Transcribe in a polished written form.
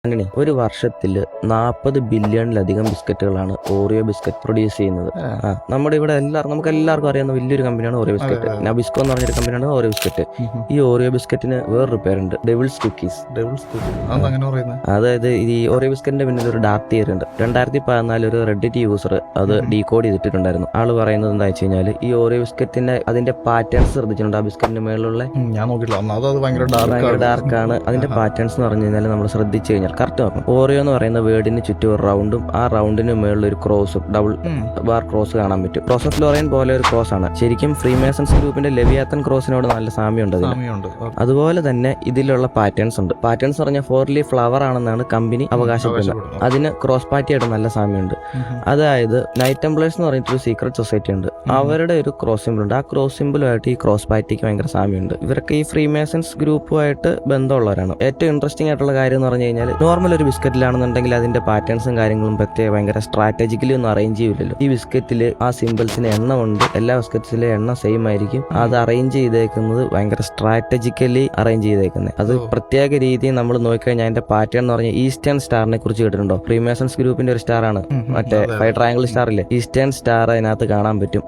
അങ്ങനെ ഒരു വർഷത്തിൽ 40 ബില്യണിലധികം ബിസ്ക്കറ്റുകളാണ് ഓറിയോ ബിസ്ക്കറ്റ് പ്രൊഡ്യൂസ് ചെയ്യുന്നത്. നമ്മുടെ ഇവിടെ നമുക്ക് എല്ലാവർക്കും അറിയാവുന്ന വലിയൊരു കമ്പനിയാണ് ഓറിയോ ബിസ്ക്കറ്റ്. നബിസ്കോ എന്ന് പറഞ്ഞൊരു കമ്പനിയാണ് ഓറിയോ ബിസ്ക്കറ്റ്. ഈ ഓറിയോ ബിസ്ക്കറ്റിന് വേറൊരു പേരുണ്ട്, ഡെവിൾസ് കുക്കീസ്. അതായത് ഈ ഓറിയോ ബിസ്ക്കറ്റിന്റെ പിന്നിൽ ഒരു ഡാർക്ക് തിയറി ഉണ്ട്. 2014 ഒരു റെഡിറ്റ് യൂസർ അത് ഡീകോഡ് ചെയ്തിട്ടുണ്ടായിരുന്നു. ആള് പറയുന്നത് എന്താ വെച്ച് കഴിഞ്ഞാൽ ഈ ഓറിയോ ബിസ്ക്കറ്റിന്റെ അതിന്റെ പാറ്റേൺസ് ശ്രദ്ധിച്ചിട്ടുണ്ട്. ആ ബിസ്ക്കറ്റിന്റെ മേളിലുള്ള ഭയങ്കര ഡാർക്കാണ് അതിന്റെ പാറ്റേൺസ് എന്ന് പറഞ്ഞു കഴിഞ്ഞാൽ നമ്മൾ ശ്രദ്ധിച്ചു കഴിഞ്ഞാൽ കറക്റ്റ് നോക്കണം. ഓറിയോ എന്ന് പറയുന്ന വേർഡിന് ചുറ്റും ഒരു റൗണ്ടും ആ റൗണ്ടിന് മേളിൽ ഒരു ക്രോസും ഡബിൾ ബാർ ക്രോസ് കാണാൻ പറ്റും. ക്രോസ് ഓഫ് ലോറൈൻ പോലെ ഒരു ക്രോസ് ആണ്. ശരിക്കും ഫ്രീമേസൺസ് ഗ്രൂപ്പിന്റെ ലെവിയാത്തൻ ക്രോസിനോട് നല്ല സാമ്യമുണ്ട്. അതുപോലെ തന്നെ ഇതിലുള്ള പാറ്റേൺസ് ഉണ്ട്. പാറ്റേൺസ് പറഞ്ഞാൽ 4 ലീഫ് ഫ്ലവർ ആണെന്നാണ് കമ്പനി അവകാശപ്പെടുന്നത്. അതിന് ക്രോസ് പാർട്ടിയായിട്ട് നല്ല സാമ്യമുണ്ട്. അതായത് നൈറ്റ് ടെംപ്ലേഴ്സ് എന്ന് പറഞ്ഞിട്ടൊരു സീക്രട്ട് സൊസൈറ്റി ഉണ്ട്. അവരുടെ ഒരു ക്രോസ് സിമ്പിൾ ഉണ്ട്. ആ ക്രോസ് സിമ്പിളുമായിട്ട് ഈ ക്രോസ് പാർട്ടിക്ക് ഭയങ്കര സാമ്യമുണ്ട്. ഇവരൊക്കെ ഈ ഫ്രീമേസൺസ് ഗ്രൂപ്പുമായിട്ട് ബന്ധമുള്ളവരാണ്. ഏറ്റവും ഇൻട്രസ്റ്റിംഗ് ആയിട്ടുള്ള കാര്യം എന്ന് പറഞ്ഞു കഴിഞ്ഞാൽ നോർമൽ ഒരു ബിസ്ക്കറ്റിലാണെന്നുണ്ടെങ്കിൽ അതിന്റെ പാറ്റേൺസും കാര്യങ്ങളും പ്രത്യേക ഭയങ്കര സ്ട്രാറ്റജിക്കലി ഒന്നും അറേഞ്ച് ചെയ്യില്ലല്ലോ. ഈ ബിസ്ക്കറ്റിൽ ആ സിമ്പിൾസിന് എണ്ണം ഉണ്ട്. എല്ലാ ബിസ്ക്കറ്റ്സിലെ എണ്ണം സെയിം ആയിരിക്കും. അത് അറേഞ്ച് ചെയ്തേക്കുന്നത് ഭയങ്കര സ്ട്രാറ്റജിക്കലി അറേഞ്ച് ചെയ്തേക്കുന്നത്. അത് പ്രത്യേക രീതിയിൽ നമ്മൾ നോക്കിക്കഴിഞ്ഞാൽ അതിന്റെ പാറ്റേൺ എന്ന് പറഞ്ഞാൽ ഈസ്റ്റേൺ സ്റ്റാറിനെ കുറിച്ച് കേട്ടിട്ടുണ്ടോ? ഫ്രീമേസൺസ് ഗ്രൂപ്പിന്റെ ഒരു സ്റ്റാർ ആണ്, മറ്റേ 5 ട്രയാങ്കിൾ സ്റ്റാർ ഇല്ലേ, ഈസ്റ്റേൺ സ്റ്റാർ അതിനകത്ത് കാണാൻ പറ്റും.